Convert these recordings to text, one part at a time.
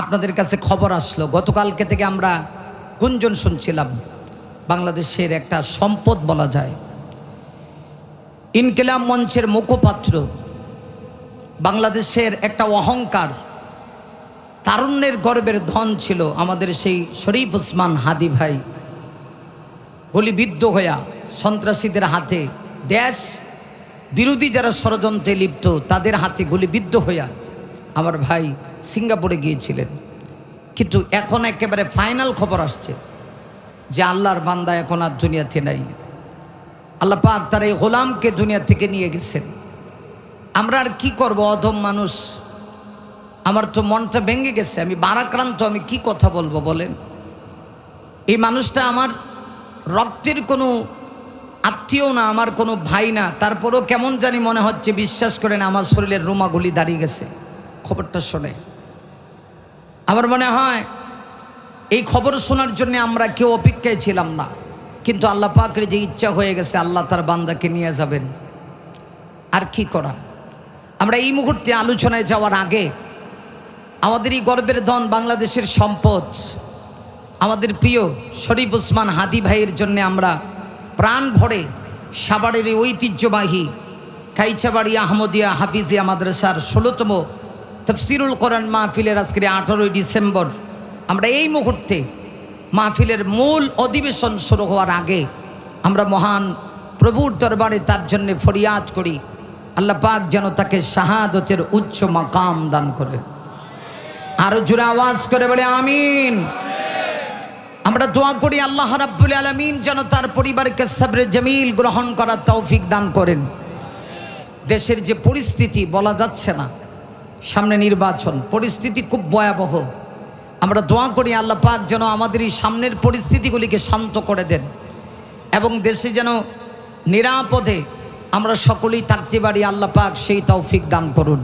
আপনাদের কাছে খবর আসলো, গতকালকে থেকে আমরা গুঞ্জন শুনছিলাম, বাংলাদেশের একটা সম্পদ বলা যায়, ইনকিলাব মঞ্চের মুখপাত্র, বাংলাদেশের একটা অহংকার, তারুণ্যের গর্বের ধন ছিল আমাদের সেই শরীফ ওসমান হাদি ভাই, গুলিবিদ্ধ হইয়া সন্ত্রাসীদের হাতে, দেশ বিরোধী যারা ষড়যন্ত্রে লিপ্ত তাদের হাতে গুলিবিদ্ধ হইয়া আমার ভাই সিঙ্গাপুরে গিয়েছিলেন। কিন্তু এখন একেবারে ফাইনাল খবর আসছে যে আল্লাহর বান্দা এখন আর দুনিয়াতে নাই। আল্লাহ পাক তার এই গোলামকে দুনিয়া থেকে নিয়ে গেছেন। আমরা আর কি করব, অধম মানুষ। আমার তো মনটা ভেঙে গেছে, আমি বারাক্রান্ত, আমি কি কথা বলবো বলেন। এই মানুষটা আমার রক্তের কোনো আত্মীয় না, আমার কোনো ভাই না, তারপরেও কেমন জানি মনে হচ্ছে, বিশ্বাস করেন আমার শরীরের রোমাগুলি দাঁড়িয়ে গেছে খবরটা শুনে। আমার মনে হয় এই খবর শোনার জন্য আমরা কেউ অপেক্ষায় ছিলাম না, কিন্তু আল্লাহ পাকের যে ইচ্ছা হয়ে গেছে, আল্লাহ তার বান্দাকে নিয়ে যাবেন। আর কি করা। আমরা এই মুহূর্তে আলোচনায় যাওয়ার আগে আমাদের এই গর্বের ধন, বাংলাদেশের সম্পদ, আমাদের প্রিয় শরীফ ওসমান হাদি ভাইয়ের জন্য আমরা প্রাণ ভরে সাভারের এই ঐতিহ্যবাহী কাইচাবাড়ি আহমদিয়া হাফিজিয়া মাদ্রাসার 16তম তাফসিরুল কোরআন মাহফিলের আজকে 18 ডিসেম্বর, আমরা এই মুহূর্তে মাহফিলের মূল অধিবেশন শুরু হওয়ার আগে আমরা মহান প্রভুর দরবারে তার জন্য ফরিয়াদ করি, আল্লাহ পাক যেন তাকে শাহাদতের উচ্চ মাকাম দান করে। আরো জোরে আওয়াজ করে বলে আমিন। আমরা দোয়া করি আল্লাহ রাব্বুল আলামিন যেন তার পরিবারকে সবরে জামিল গ্রহণ করার তৌফিক দান করেন। দেশের যে পরিস্থিতি বলা যাচ্ছে না, সামনে নির্বাচন, পরিস্থিতি খুব ভয়াবহ। আমরা দোয়া করি আল্লাহ পাক যেন আমাদের এই সামনের পরিস্থিতিগুলিকে শান্ত করে দেন এবং দেশে যেন নিরাপদে আমরা সকলেই থাকতে পারি, আল্লাহ পাক সেই তৌফিক দান করুন।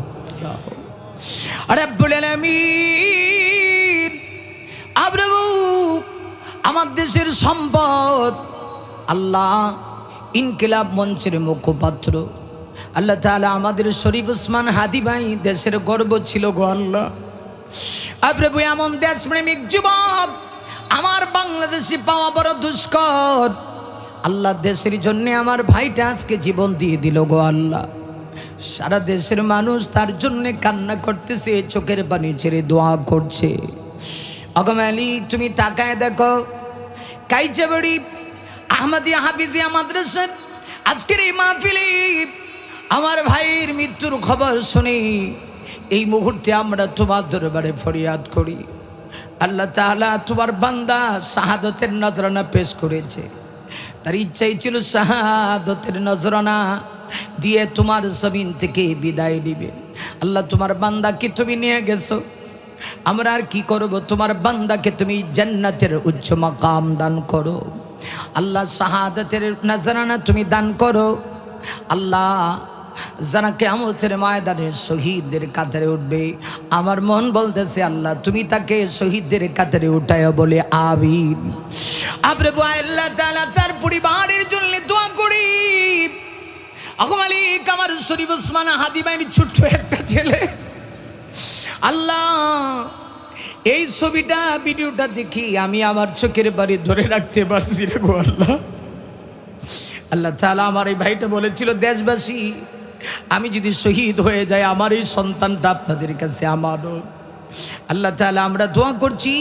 রাব্বুল আলামিন আমার দেশের সম্পদ আল্লাহ, ইনকিলাব মঞ্চের মুখপাত্র আল্লাহ তাআলা আমাদের শরীফ ওসমান হাদি ভাই দেশের গর্ব ছিল গো আল্লাহ। প্রভু এমন দেশপ্রেমিক যুবক আমার বাংলাদেশে পাওয়া বড় দুষ্কর। আল্লাহ দেশের জন্য আমার ভাইটা আজকে জীবন দিয়ে দিল গো আল্লাহ। সারা দেশের মানুষ তার জন্য কান্না করতেছে, চোখের পানি ছেড়ে দোয়া করছে। অগমালি তুমি তাকায় দেখো, কাইচাবাড়ি আহমদিয়া হাফিজিয়া মাদ্রাসার আজকের এই মাহফিলে আমার ভাইয়ের মৃত্যুর খবর শুনি এই মুহূর্তে আমরা তোমার দরবারে ফরিয়াদ করি। আল্লাহ তাআলা তোমার বান্দা শাহাদতের নজরানা পেশ করেছে, তার ইচ্ছাই ছিল শাহাদতের নজরানা দিয়ে তোমার জমিন থেকে বিদায় দিবে। আল্লাহ তোমার বান্দাকে তুমি নিয়ে গেছো, আমরা আর কি করব। তোমার বান্দাকে তুমি জান্নাতের উচ্চ মাকাম দান করো আল্লাহ, শাহাদাতের নজরানা তুমি দান করো আল্লাহ। যারা কিয়ামতের ময়দানে শহীদদের কাতারে উঠবে, আমার মন বলতেছে আল্লাহ তুমি তাকে শহীদদের কাতারে উঠায় বলে আমিন। প্রভু আল্লাহ তাআলা তার পরিবারের জন্য দোয়া করি। মালিক আমার শরীফ ওসমান হাদি ভাইয়ের ছোট্ট একটা ছেলে আল্লাহ, এই ছবিটা ভিডিওটা দেখি আমি আমার চোখের বাড়ি ধরে রাখতে পারছি রে গো আল্লাহ। আল্লাহ তাআলা আমার এই ভাইটা বলেছিল, দেশবাসী আমি যদি শহীদ হয়ে যাই আমার এই সন্তানটা আপনাদের কাছে আমানত। আল্লাহ তাআলা আমরা দোয়া করছি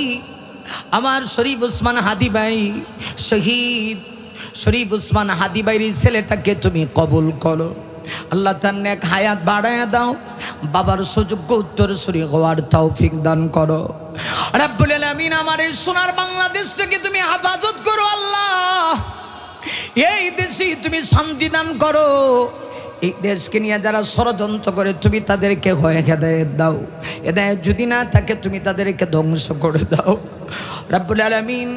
আমার শরীফ ওসমান হাদি ভাই শহীদ শরীফ ওসমান হাদি ভাইয়ের ছেলেটাকে তুমি কবুল করো আল্লাহ, তার নেক হায়াত বাড়ায়া দাও, বাবার সুযোগ্য উত্তরসূরি হওয়ার তৌফিক দান করো রাব্বুল আলামিন। আমার এই সোনার বাংলাদেশটাকে তুমি হেফাজত করো আল্লাহ, এই দেশে তুমি শান্তি দান করো। এই দেশকে নিয়ে যারা ষড়যন্ত্র করে তুমি তাদেরকে হেদায়েত দাও, হেদায়েত যদি না থাকে তুমি তাদেরকে ধ্বংস করে দাও রাব্বুল আলামিন।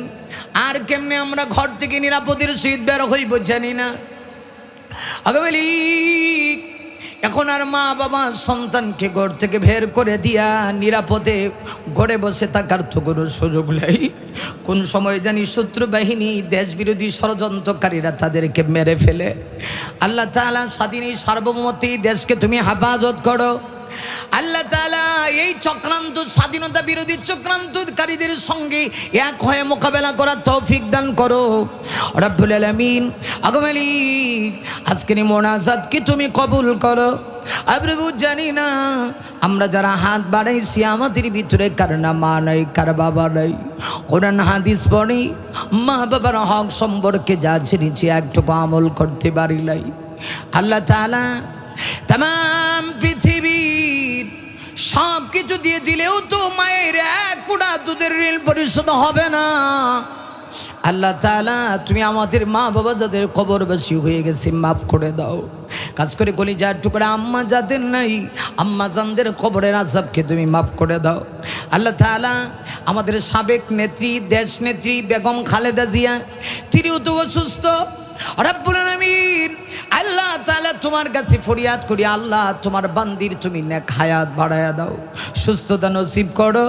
আর কেমনে আমরা ঘর থেকে নিরাপদের সহিত বের হইব জানি না। এখন আর মা বাবা সন্তানকে ঘর থেকে বের করে দিয়া নিরাপদে ঘরে বসে থাকার তো কোনো সুযোগ নেই। কোন সময় জানি শত্রু বাহিনী দেশ বিরোধী ষড়যন্ত্রকারীরা তাদেরকে মেরে ফেলে। আল্লাহ তাআলা স্বাধীন সার্বভৌমত্ব দেশকে তুমি হেফাজত করো আল্লাহ তাআলা এই চক্রান্ত স্বাধীনতা বিরোধী চক্রান্তকারীদের সঙ্গে এক হয়ে মোকাবেলা করার তৌফিক দান করো রব্বুল আলামিন। আগো মালিক, আজকের মোনাজাত কি তুমি কবুল করো। প্রভু, জানি না আমরা যারা হাত বাড়াইছি আমাদের ভিতরে কার না মা নাই, কার বাবা নাই, কোরআন হাদিস পড়ি, মা বাবার হক সম্পর্কে যা জেনেছি একটুকু আমল করতে পারি নাই। আল্লাহ তাআলা তাম পৃথিবীর সব কিছু দিয়ে দিলেও তো মায়ের এক কুড়া দুধের ঋণ পরিশোধ হবে না। আল্লাহ তাআলা তুমি আমাদের মা বাবা যাদের কবরবাসী হয়ে গেছে মাফ করে দাও। কাজ করে কলিজার টুকরা আম্মা যাদের নাই, আম্মা জানদের কবরের আযাবকে তুমি মাফ করে দাও। আল্লাহ তাআলা আমাদের সাবেক নেত্রী, দেশ নেত্রী বেগম খালেদা জিয়া, তিনিও তো অসুস্থ। রব্বুল আলামিন, আল্লাহ তাআলা তোমার কাছে ফরিয়াদ করি, আল্লাহ তোমার বান্দির তুমি নেক হায়াত বাড়ায়া দাও, সুস্থতা নসিব করো।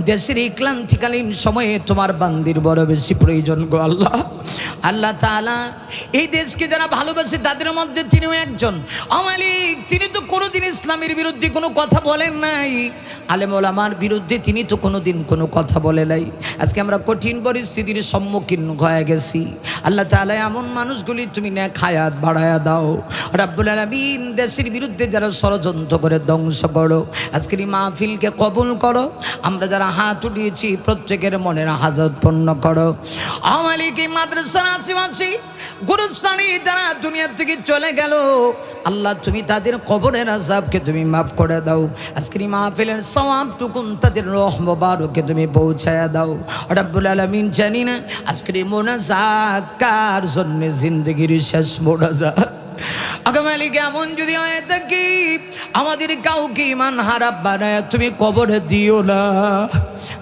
দেশের এই ক্লান্তিকালীন সময়ে তোমার বান্দির বড় বেশি প্রয়োজন গো আল্লাহ। আল্লাহ তাআলা এই দেশকে যারা ভালোবাসে তাদের মধ্যে তিনিও একজন। মালিক, তিনি তো কোনোদিন ইসলামের বিরুদ্ধে কোনো কথা বলেন নাই, আলেম ওলামার বিরুদ্ধে তিনি তো কোনোদিন কোনো কথা বলে নাই। আজকে আমরা কঠিন পরিস্থিতির সম্মুখীন হয়ে গেছি। আল্লাহ তাআলা এমন মানুষগুলি তুমি নেক হায়াত বাড়ায়া দাও রব্বুল আলামিন। দেশের বিরুদ্ধে যারা ষড়যন্ত্র করে ধ্বংস করো, আজকের এই মাহফিলকে কবুল করো। আমরা যারা হাত উঠিয়েছি প্রত্যেকের মনের হাজত পূর্ণ করো। মালিক, এই মাদ্রাসার আশেপাশে গুরুস্থানে যারা দুনিয়া থেকে চলে গেল, আল্লাহ তুমি তাদের কবরের আযাবকে তুমি মাফ করে দাও। আজকের এই মাহফিলের সওয়াবটুকুন তাদের রূহ মুবারকে তুমি পৌঁছায়া দাও রব্বুল আলামিন। জানি না আজকের এই মোনাজাত কার জন্য জিন্দগির শেষ মোনাজাত। আগো মালিক, এমন যদি হয়ে থাকি আমাদের কাউকে ইমান হারাপ বানায় তুমি কবরে দিও না।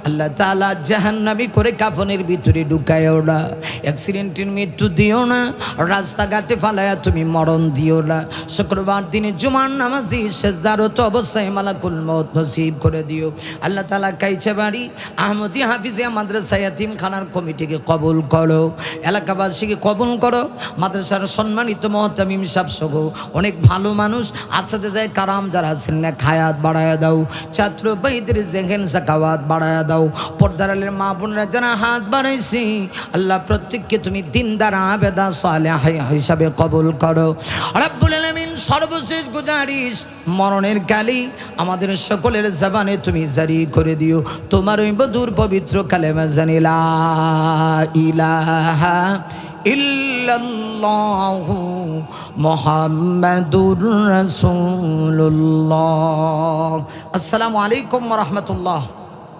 আল্লাহ তাআলা জাহান্নামী করে কাফনের ভিতরে ঢুকায়ও না, অ্যাক্সিডেন্টের মৃত্যু দিও না, রাস্তাঘাটে ফালায়া তুমি মরণ দিও না। শুক্রবার দিনে জুমার নামাজি সেজদারত অবস্থায় মালাকুল মউত নসিব করে দিও। আল্লাহ তাআলা কাইছাবাড়ি আহমদী হাফিজিয়া মাদ্রাসা ইয়াতীমখানার কমিটিকে কবুল করো, এলাকাবাসীকে কবুল করো। মাদ্রাসার সম্মানিত মুহতামিম সাহেব সহ অনেক ভালো মানুষ আসাতে যায় কারাম যারা আছেন না, খায়াত বাড়ায়া দাও। ছাত্র ভাইদের জেহেন সাকাওয়াত বাড়ায়া দাও। পর্দারালের মা বোনরা যারা হাত বাড়াইছি আল্লাহ প্রত্যেককে তুমি দিনদার আবেদা সালেহ হিসাবে কবুল করো রব্বুল আলামিন। সর্বশেষ গুজারিশ, মরণের কালি আমাদের সকলের জবানে তুমি জারি করে দিও তোমার ওই মধুর পবিত্র কালেমা জানি লা ইলাহা ইল্লাল্লাহু মুহাম্মাদুর রাসূলুল্লাহ। আসসালামু আলাইকুম ওয়া রাহমাতুল্লাহ।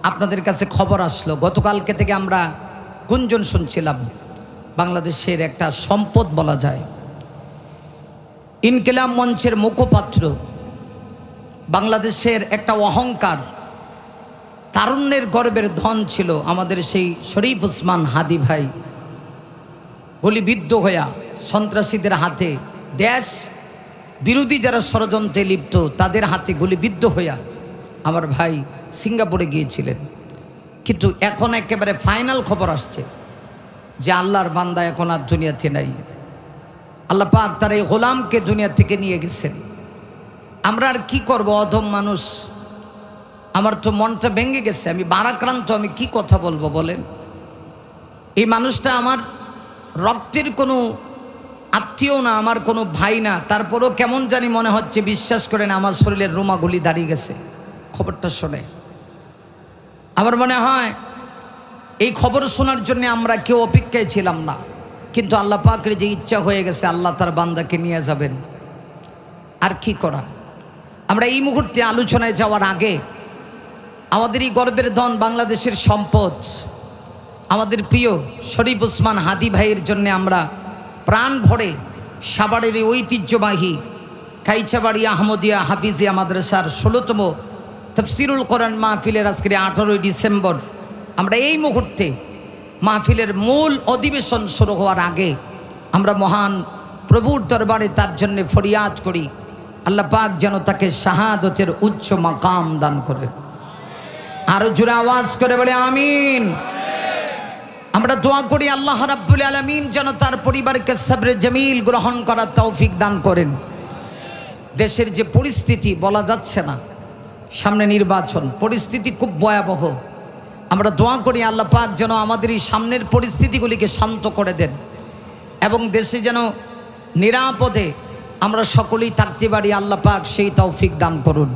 আপনাদের কাছে খবর আসলো, গতকালকে থেকে আমরা গুঞ্জন শুনছিলাম বাংলাদেশের একটা সম্পদ বলা যায়, ইনকিলাব মঞ্চের মুখপাত্র, বাংলাদেশের একটা অহংকার, তারুণ্যের গর্বের ধন ছিল আমাদের সেই শরীফ ওসমান হাদি ভাই, গুলিবিদ্ধ হইয়া সন্ত্রাসীদের হাতে, দেশ বিরোধী যারা ষড়যন্ত্রে লিপ্ত তাদের হাতে গুলিবিদ্ধ হইয়া আমার ভাই সিঙ্গাপুরে গিয়েছিলেন। কিন্তু এখন একেবারে ফাইনাল খবর আসছে যে আল্লাহর বান্দা এখন আর দুনিয়াতে নাই। আল্লাহ পাক তার এই গোলামকে দুনিয়া থেকে নিয়ে গেছেন। আমরা আর কি করব, অধম মানুষ। আমার তো মনটা ভেঙে গেছে, আমি বারাক্রান্ত, আমি কি কথা বলবো বলেন। এই মানুষটা আমার রক্তের কোনো আত্মীয় না, আমার কোনো ভাই না, তারপরেও কেমন জানি মনে হচ্ছে, বিশ্বাস করেন আমার শরীরের রোমাগুলি দাঁড়িয়ে গেছে খবরটা শুনে। আমার মনে হয় এই খবর শোনার জন্য আমরা কেউ অপেক্ষায় ছিলাম না, কিন্তু আল্লাহ পাকের যে ইচ্ছা হয়ে গেছে আল্লাহ তার বান্দাকে নিয়ে যাবেন। আর কি করা। আমরা এই মুহূর্তে আলোচনায় যাওয়ার আগে আমাদের এই গর্বের ধন, বাংলাদেশের সম্পদ, আমাদের প্রিয় শরীফ ওসমান হাদি ভাইয়ের জন্য আমরা প্রাণ ভরে সাভারের ঐতিহ্যবাহী কাইছাবাড়ি আহমদিয়া হাফিজিয়া মাদ্রাসার 16তম তাফসিরুল কোরআন মাহফিলের আজকে 18 ডিসেম্বর আমরা এই মুহূর্তে মাহফিলের মূল অধিবেশন শুরু হওয়ার আগে আমরা মহান প্রভুর দরবারে তার জন্য ফরিয়াদ করি, আল্লাহ পাক যেন তাকে শাহাদতের উচ্চ মাকাম দান করেন। আরো জোরে আওয়াজ করে বলে আমিন। আমরা দোয়া করি আল্লাহ রাব্বুল আলামিন যেন তার পরিবারকে সবরে জামিল গ্রহণ করার তৌফিক দান করেন। দেশের যে পরিস্থিতি বলা যাচ্ছে না, সামনে নির্বাচন, পরিস্থিতি খুব ভয়াবহ। আমরা দোয়া করি আল্লাহ পাক যেন আমাদের এই সামনের পরিস্থিতিগুলিকে শান্ত করে দেন এবং দেশে যেন নিরাপদে আমরা সকলেই থাকতে পারি। আল্লাহ পাক সেই তৌফিক দান করুন।